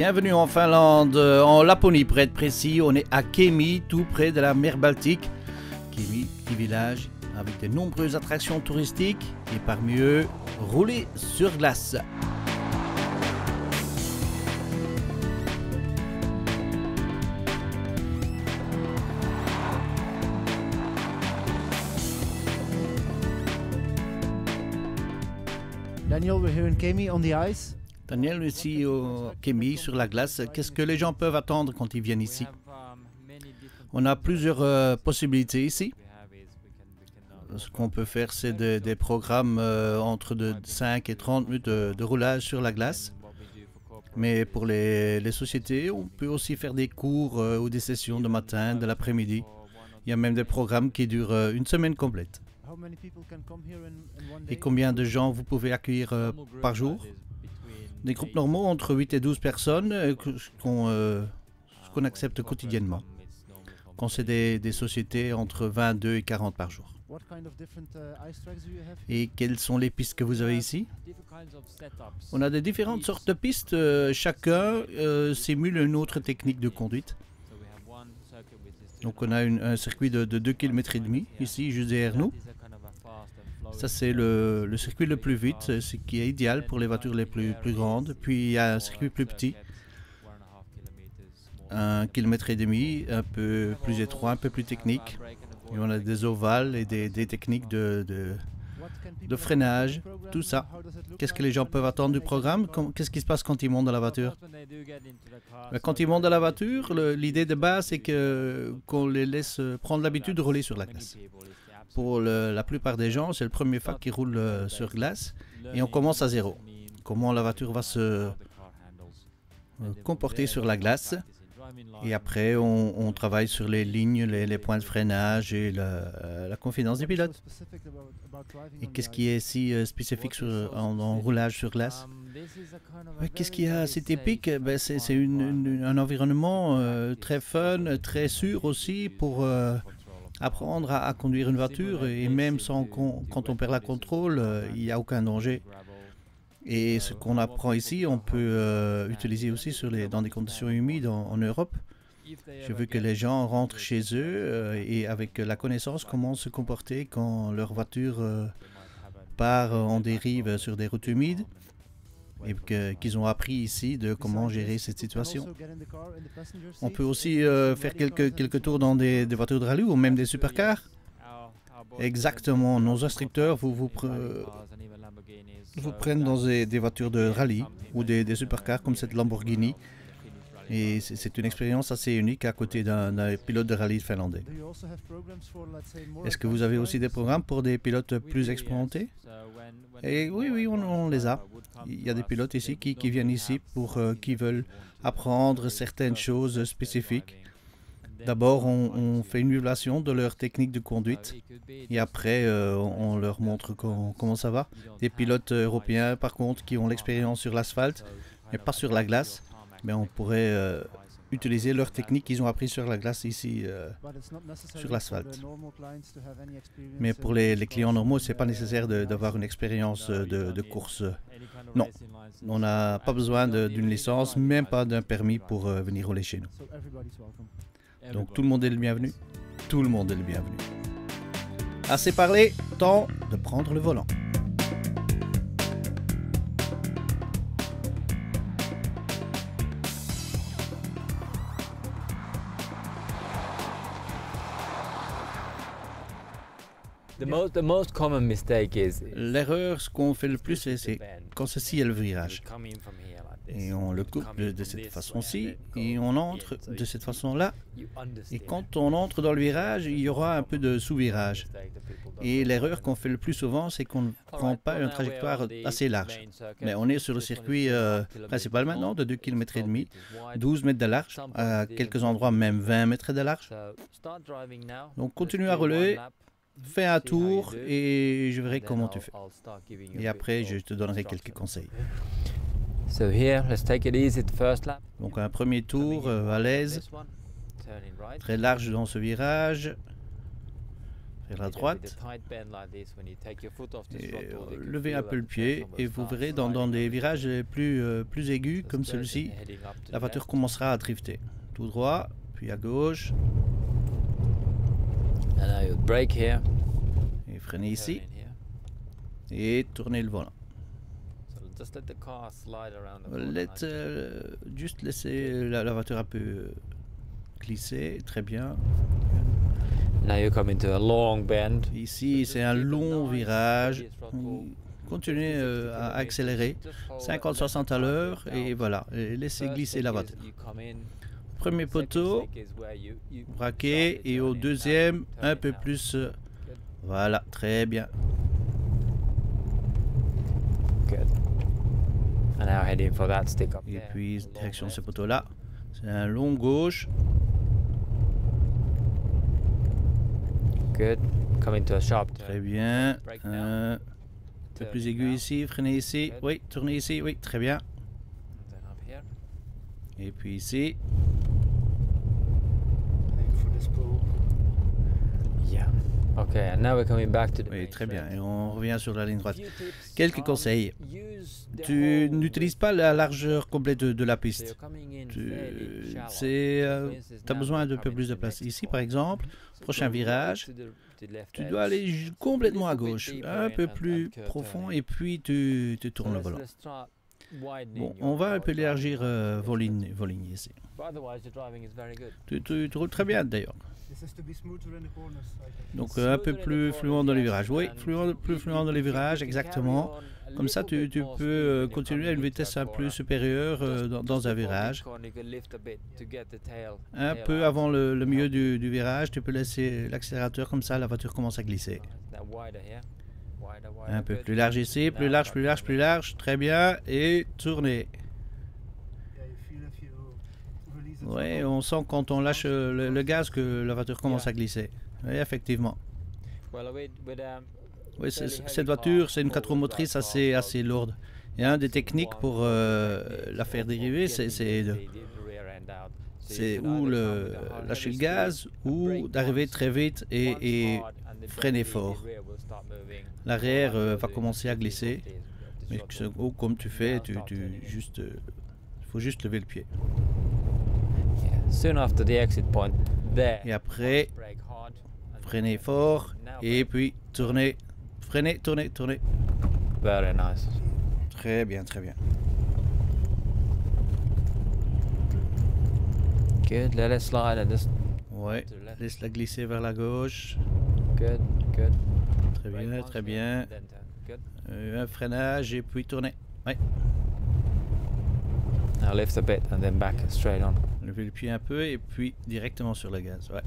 Bienvenue en Finlande, en Laponie pour être précis. On est à Kemi, tout près de la mer Baltique. Kemi, petit village avec de nombreuses attractions touristiques et parmi eux, rouler sur glace. Daniel, we're here in Kemi on the ice. Daniel, ici au Kemi, sur la glace, qu'est-ce que les gens peuvent attendre quand ils viennent ici? On a plusieurs possibilités ici. Ce qu'on peut faire, c'est des programmes entre 5 et 30 minutes de roulage sur la glace. Mais pour les sociétés, on peut aussi faire des cours ou des sessions de matin, de l'après-midi. Il y a même des programmes qui durent une semaine complète. Et combien de gens vous pouvez accueillir par jour? Des groupes normaux entre 8 et 12 personnes, ce qu'on accepte quotidiennement. Quand c'est des sociétés entre 22 et 40 par jour. Et quelles sont les pistes que vous avez ici? On a de différentes sortes de pistes. Chacun simule une autre technique de conduite. Donc on a un circuit de 2,5 km ici, juste derrière nous. Ça, c'est le circuit le plus vite, ce qui est idéal pour les voitures les plus grandes. Puis il y a un circuit plus petit, 1,5 km, un peu plus étroit, un peu plus technique. Et on a des ovales et des techniques de freinage, tout ça. Qu'est-ce que les gens peuvent attendre du programme? Qu'est-ce qui se passe quand ils montent dans la voiture? Quand ils montent dans la voiture, l'idée de base, c'est qu'on les laisse prendre l'habitude de rouler sur la glace. Pour la plupart des gens, c'est le premier fois qu'ils roulent sur glace et on commence à zéro. Comment la voiture va se comporter sur la glace. Et après, on travaille sur les lignes, les points de freinage et la confidence du pilote. Et qu'est-ce qui est si spécifique en roulage sur glace? Qu'est-ce qui est assez typique? C'est un environnement très fun, très sûr aussi pour apprendre à conduire une voiture. Et même quand on perd la contrôle, il n'y a aucun danger. Et ce qu'on apprend ici, on peut utiliser aussi dans des conditions humides en Europe. Je veux que les gens rentrent chez eux et avec la connaissance comment se comporter quand leur voiture part en dérive sur des routes humides et qu'ils ont appris ici de comment gérer cette situation. On peut aussi faire quelques tours dans des voitures de rallye ou même des supercars. Exactement, nos instructeurs vous prennent dans des voitures de rallye ou des supercars comme cette Lamborghini. Et c'est une expérience assez unique à côté d'un pilote de rallye finlandais. Est-ce que vous avez aussi des programmes pour des pilotes plus expérimentés? Et oui, on les a. Il y a des pilotes ici qui viennent ici qui veulent apprendre certaines choses spécifiques. D'abord, on fait une évaluation de leur technique de conduite et après, on leur montre comment ça va. Des pilotes européens, par contre, qui ont l'expérience sur l'asphalte, mais pas sur la glace, mais on pourrait utiliser leur technique qu'ils ont appris sur la glace ici, sur l'asphalte. Mais pour les clients normaux, ce n'est pas nécessaire d'avoir une expérience de course. Non, on n'a pas besoin d'une licence, même pas d'un permis pour venir rouler chez nous. Donc tout le monde est le bienvenu. Tout le monde est le bienvenu. Assez parlé, temps de prendre le volant. L'erreur, ce qu'on fait le plus, c'est quand ceci est le virage. Et on le coupe de cette façon-ci et on entre de cette façon-là. Et quand on entre dans le virage, il y aura un peu de sous-virage. Et l'erreur qu'on fait le plus souvent, c'est qu'on ne prend pas une trajectoire assez large. Mais on est sur le circuit principal maintenant de 2,5 km, 12 mètres de large, à quelques endroits même 20 mètres de large. Donc continue à rouler, fais un tour et je verrai comment tu fais. Et après, je te donnerai quelques conseils. Donc un premier tour à l'aise, très large dans ce virage. vers la droite. Et levez un peu le pied et vous verrez dans des virages plus aigus comme celui-ci, la voiture commencera à drifter. Tout droit, puis à gauche. Et freinez ici. Et tournez le volant. Juste laisser la voiture un peu glisser, très bien. Ici, c'est un long virage. Continuez à accélérer, 50-60 à l'heure, et voilà, et laissez glisser la voiture. Premier poteau, braquez, et au deuxième, un peu plus. Voilà, très bien. Et puis, direction ce poteau-là. C'est un long gauche. Très bien. Un peu plus aigu ici, freinez ici. Oui, tournez ici. Oui, très bien. Et puis ici. Oui, très bien. Et on revient sur la ligne droite. Quelques conseils. Tu n'utilises pas la largeur complète de la piste. Tu as besoin d'un peu plus de place. Ici, par exemple, prochain virage, tu dois aller complètement à gauche, un peu plus profond, et puis tu tournes le volant. Bon, on va un peu élargir vos lignes ici. Tu roules très bien d'ailleurs. Donc un peu plus fluent dans les virages. Oui, plus fluent dans les virages, exactement. Comme ça, tu peux continuer à une vitesse un peu supérieure dans un virage. Un peu avant le milieu du virage, tu peux laisser l'accélérateur, comme ça la voiture commence à glisser. Un peu plus large ici, plus large, très bien, et tournez. Oui, on sent quand on lâche le gaz que la voiture commence à glisser. Oui, effectivement. Oui, cette voiture, c'est une 4 roues motrices assez lourde. Et une des techniques pour la faire dériver, c'est ou lâcher le gaz ou d'arriver très vite et freiner fort. L'arrière va commencer à glisser. Mais comme tu fais, faut juste lever le pied. Et après, freinez fort et puis tournez. Freinez, tournez. Very nice. Très bien, très bien. Good, let it slide and just... Ouais, laisse-la glisser vers la gauche. Good. Très bien. Un freinage et puis tournez. Ouais. Now lift a bit and then back straight on. Levez le pied un peu et puis directement sur le gaz. Ouais.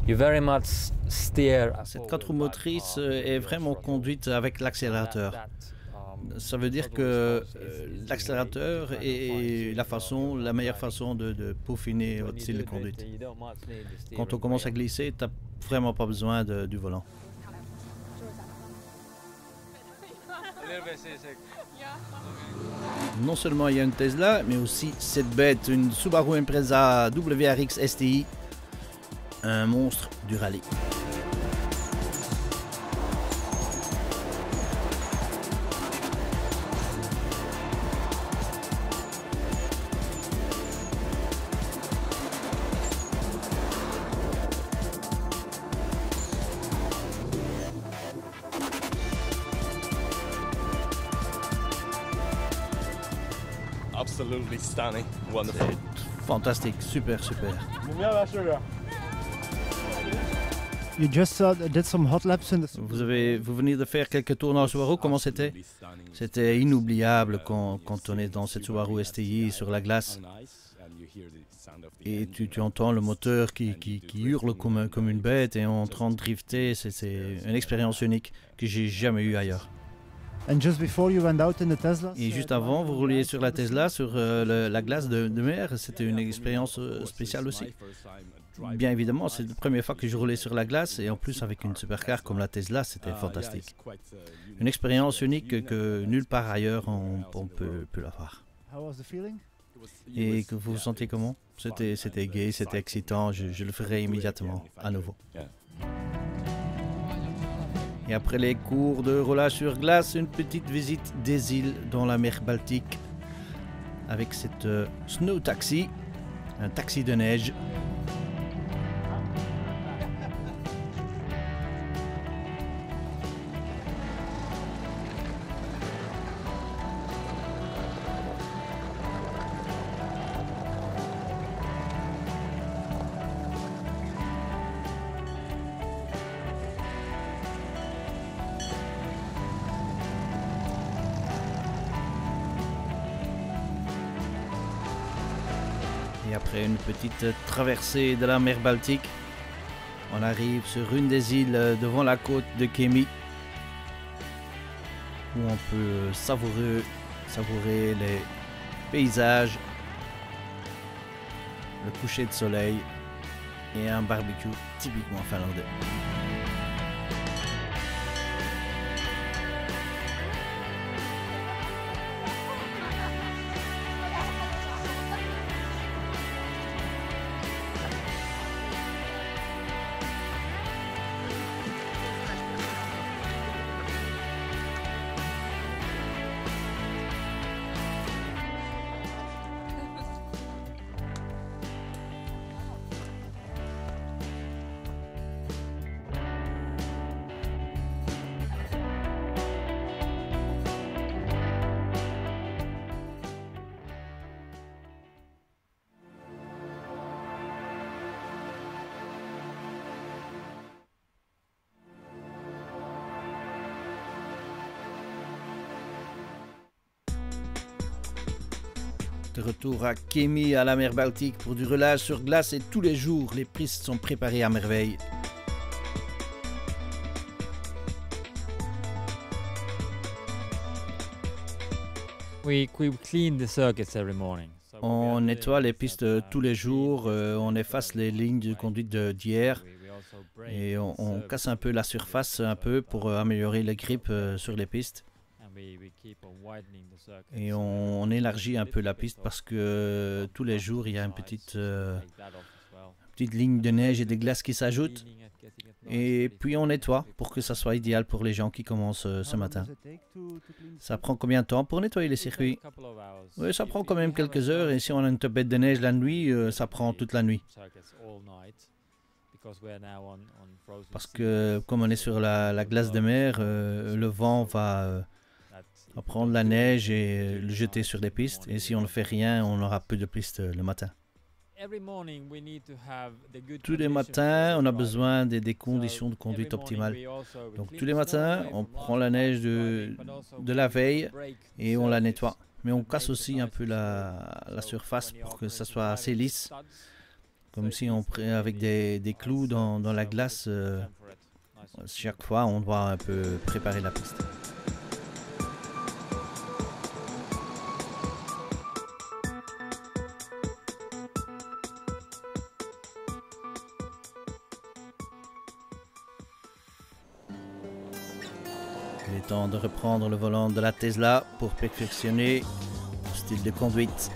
You very much steer. Cette 4 roues motrices est vraiment conduite avec l'accélérateur. Ça veut dire que l'accélérateur est la meilleure façon de peaufiner votre style de conduite. Quand on commence à glisser, tu n'as vraiment pas besoin du volant. Non seulement il y a une Tesla, mais aussi cette bête, une Subaru Impreza WRX STI, un monstre du rallye. Absolutely stunning, wonderful. C'est fantastique, super. You just did some hot laps in the... Vous venez de faire quelques tours dans la Subaru, comment c'était? C'était inoubliable quand on est dans cette Subaru STI sur la glace. Et tu entends le moteur qui hurle comme une bête et en train de drifter. C'est une expérience unique que j'ai jamais eue ailleurs. And just before you went out in the Tesla. Et juste avant, vous rouliez sur la Tesla, sur la glace de mer. C'était une expérience spéciale aussi. Bien évidemment, c'est la première fois que je roulais sur la glace et en plus avec une supercar comme la Tesla, c'était fantastique. Une expérience unique que nulle part ailleurs on peut l'avoir. Et que vous vous sentez comment? C'était gai, c'était excitant, je le ferai immédiatement à nouveau. Et après les cours de roulage sur glace, une petite visite des îles dans la mer Baltique avec cette snow taxi, un taxi de neige. Et après une petite traversée de la mer Baltique, on arrive sur une des îles devant la côte de Kemi, où on peut savourer les paysages, le coucher de soleil et un barbecue typiquement finlandais. De retour à Kemi, à la mer Baltique, pour du roulage sur glace et tous les jours, les pistes sont préparées à merveille. On nettoie les pistes tous les jours, on efface les lignes de conduite d'hier et on casse un peu la surface un peu pour améliorer le grip sur les pistes. Et on élargit un peu la piste parce que tous les jours il y a une petite ligne de neige et de glace qui s'ajoute. Et puis on nettoie pour que ça soit idéal pour les gens qui commencent ce matin. Ça prend combien de temps pour nettoyer les circuits? Oui, ça prend quand même quelques heures, et si on a une tempête de neige la nuit, ça prend toute la nuit. Parce que comme on est sur la glace de mer, le vent va prendre la neige et le jeter sur les pistes, et si on ne fait rien, on aura peu de pistes le matin. Tous les matins, on a besoin des conditions de conduite optimales. Donc tous les matins, on prend la neige de la veille et on la nettoie. Mais on casse aussi un peu la surface pour que ça soit assez lisse. Comme si on prenait avec des clous dans la glace. Chaque fois, on doit un peu préparer la piste. Il est temps de reprendre le volant de la Tesla pour perfectionner le style de conduite.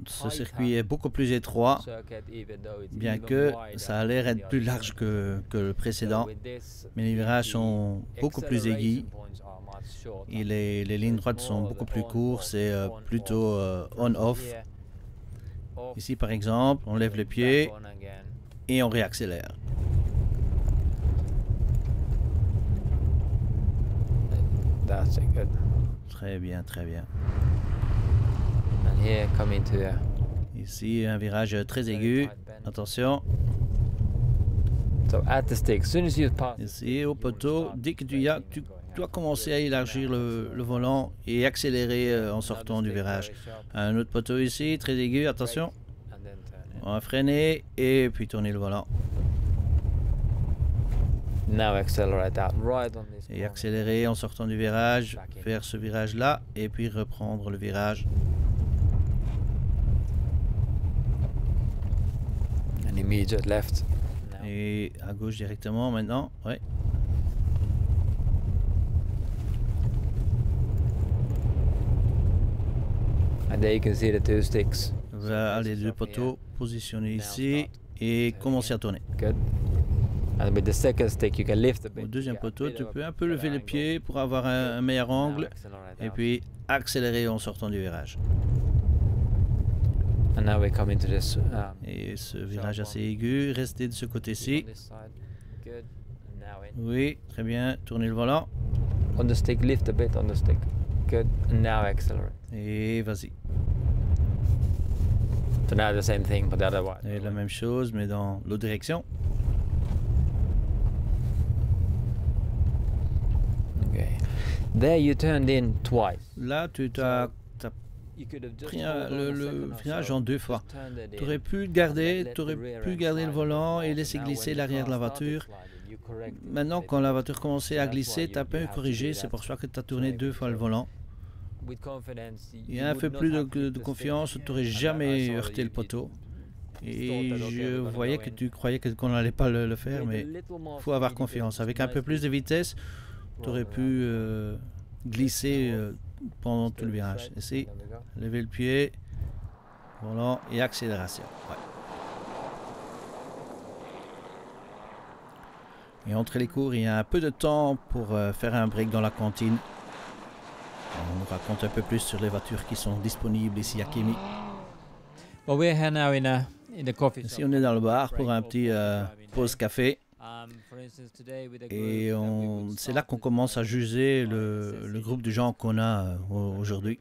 Ce circuit est beaucoup plus étroit, bien que ça a l'air d'être plus large que le précédent, mais les virages sont beaucoup plus aigus et les lignes droites sont beaucoup plus courtes, c'est plutôt on-off. Ici par exemple, on lève le pied et on réaccélère. Très bien, très bien. Ici, un virage très aigu. Attention. Ici, au poteau, dès que tu dois commencer à élargir le volant et accélérer en sortant du virage. Un autre poteau ici, très aigu. Attention. On va freiner et puis tourner le volant. Et accélérer en sortant du virage, faire ce virage-là et puis reprendre le virage. Immediate left. Et à gauche directement maintenant, ouais. And there you can see the two sticks. Voilà les deux poteaux positionnés ici et commencer à tourner. Good. And with the second stick, you can lift a bit. Au deuxième poteau, tu peux un peu lever les pieds pour avoir un meilleur angle et puis accélérer en sortant du virage. And now we come into this. Et ce virage assez aigu, restez de ce côté-ci. Good. And now in. Oui, très bien, tournez le volant On the stick, lift a bit on the stick. Good. And now accelerate. et vas-y. So now the same thing, but the other way. Et la même chose, mais dans l'autre direction. Okay. There you turned in twice. Là, tu as You could have just pris hold on a le second or virage so, en deux just fois. turned it in, Tu aurais pu and garder, let the t'aurais rear pu end garder le slide volant in. et So laisser now glisser when the l'arrière de la car started voiture. sliding, you corrected it Maintenant, a bit. quand la voiture commençait à That's why glisser, you tu as un peu have to do corrigé. that. C'est pour ça que tu as tourné deux fois le volant. With confidence, Il y you a un would peu not plus have clipped de the confiance, stick. tu n'aurais And then I jamais saw that heurté you le did- poteau. you Et thought that, okay, je we're gonna voyais go que in. tu croyais qu'on n'allait pas le faire, With a mais little more il faut avoir speed, you confiance. can Avec un peu plus de vitesse, tu aurais pu glisser pendant tout le virage. Ici, There we go. lever le pied, volant et accélération. Ouais. Et entre les cours, il y a un peu de temps pour faire un break dans la cantine. On nous raconte un peu plus sur les voitures qui sont disponibles ici à Kémy. Well, we're here now in the coffee Ici, shop. on est dans le bar pour un petit pause café. For instance, today with a Et group that we would c'est là start qu'on with commence à juger the le groupe de gens qu'on a aujourd'hui.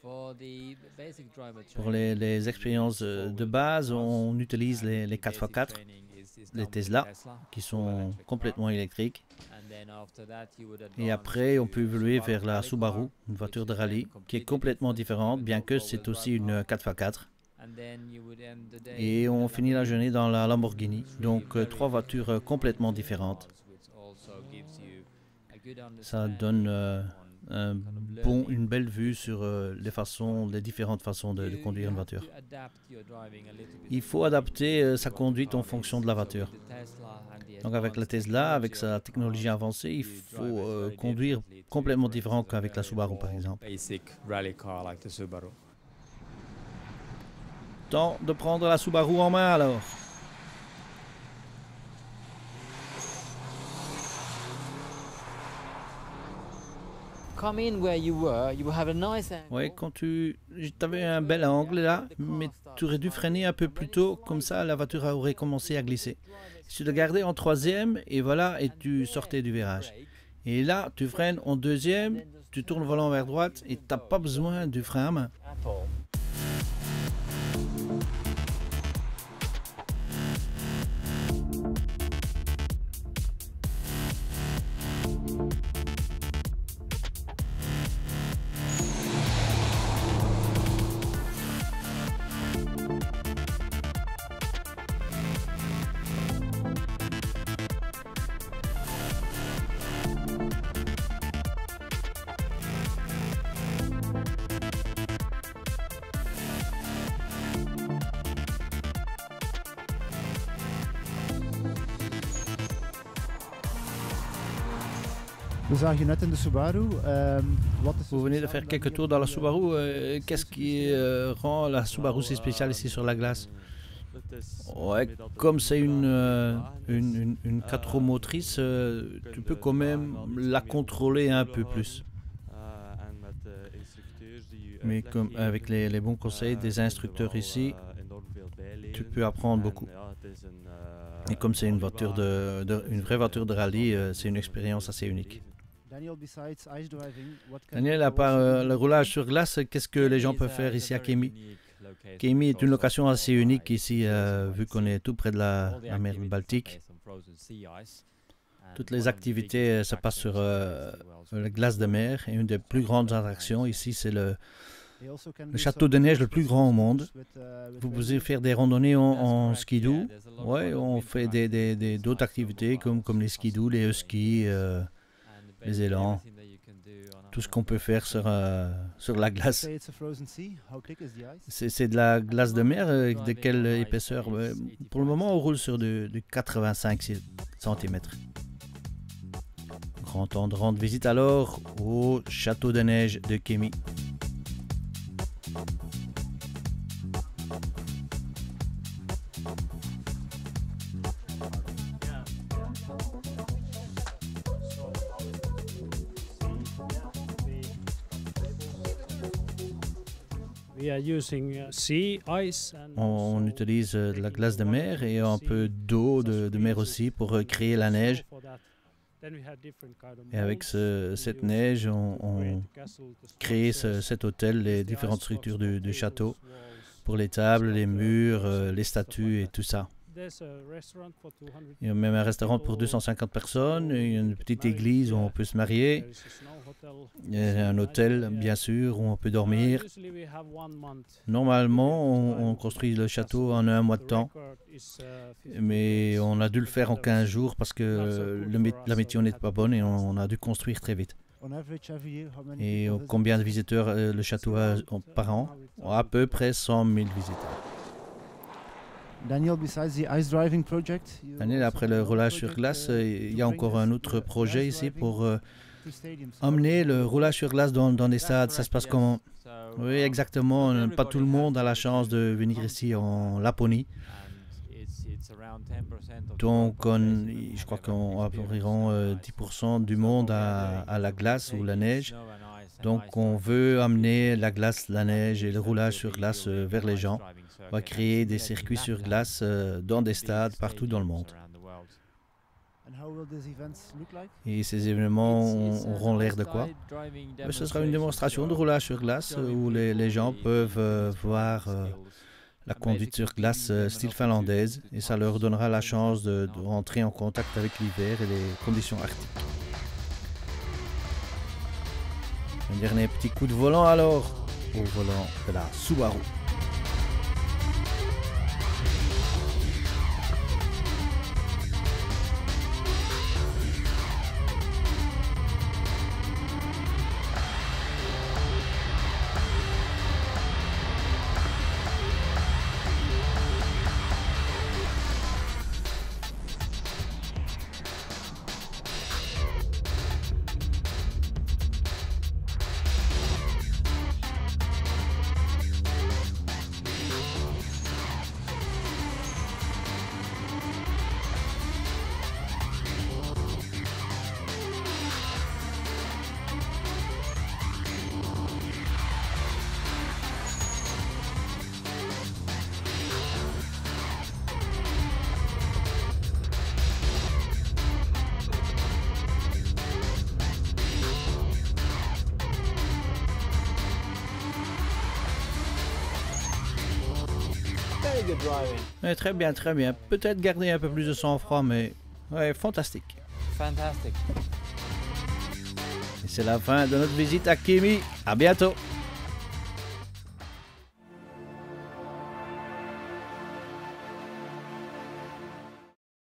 For the basic driver Pour training, les expériences de base, on utilise les 4x4, les Tesla, qui sont complètement électriques. Et après, on peut évoluer vers la Subaru, une voiture de rallye, qui est complètement différente, bien que c'est aussi une 4x4. Et on finit la journée dans la Lamborghini, donc trois voitures complètement différentes. Ça donne une belle vue sur les différentes façons de conduire une voiture. Il faut adapter sa conduite en fonction de la voiture. Donc avec la Tesla, avec sa technologie avancée, il faut conduire complètement différent qu'avec la Subaru par exemple. Basic rally car like the Subaru. Temps de prendre la Subaru en main alors. Come in where you were, you have a nice angle. Oui, quand tu avais un bel angle là, mais tu aurais dû freiner un peu plus tôt, comme ça la voiture aurait commencé à glisser. Tu le gardais en troisième et voilà, et tu sortais du virage. Et là, tu freines en deuxième, tu tournes le volant vers droite et tu n'as pas besoin du frein à main. We zagen je net in de Subaru. Wat is Vous venez de faire quelques tours dans la Subaru. Qu'est-ce qui rend la Subaru si spéciale ici sur la glace? Ouais, comme c'est une 4 roues motrice, tu peux quand même la contrôler un peu plus. Mais comme avec les bons conseils des instructeurs ici, tu peux apprendre beaucoup. Et comme c'est une voiture une vraie voiture de rallye, c'est une expérience assez unique. Daniel, à part le roulage sur glace, qu'est-ce que les gens peuvent faire ici à Kémy? Kémy est une location assez unique ici, vu qu'on est tout près de la mer Baltique. Toutes les activités se passent sur la glace de mer et une des plus grandes attractions ici, c'est le château de neige le plus grand au monde. Vous pouvez faire des randonnées en skidoo. Ouais, on fait d'autres activités comme les skidoo, les skis, les élans, tout ce qu'on peut faire sur la glace. C'est de la glace de mer, de quelle épaisseur? Pour le moment, on roule sur du 85 cm. Grand temps de rendre visite alors au château de neige de Kémy. On utilise de la glace de mer et un peu d'eau de mer aussi pour créer la neige. Et avec cette neige, on crée cet hôtel, les différentes structures du château, pour les tables, les murs, les statues et tout ça. Il y a même un restaurant pour 250 personnes, il y a une petite église où on peut se marier, il y a un hôtel bien sûr où on peut dormir. Normalement, on construit le château en un mois de temps, mais on a dû le faire en 15 jours parce que la météo n'est pas bonne et on a dû construire très vite. Et combien de visiteurs le château a par an? À peu près 100 000 visiteurs. Daniel, Daniel, après le roulage sur glace, il y a encore un autre projet ici pour emmener le roulage sur glace dans des stades. Ça se passe comment? Oui, exactement. Pas tout le monde a la chance de venir ici en Laponie. Donc, je crois qu'on a environ 10% du monde à la glace ou la neige. Donc, on veut amener la glace, la neige et le roulage sur glace vers les gens. On va créer des circuits sur glace dans des stades partout dans le monde. Et ces événements auront l'air de quoi? Ce sera une démonstration de roulage sur glace où les gens peuvent voir la conduite sur glace style finlandaise et ça leur donnera la chance de rentrer en contact avec l'hiver et les conditions arctiques. Un dernier petit coup de volant alors au volant de la Subaru. Très bien, très bien. Peut-être garder un peu plus de sang-froid, mais ouais, fantastique. Fantastic. Et c'est la fin de notre visite à Kymi. À bientôt.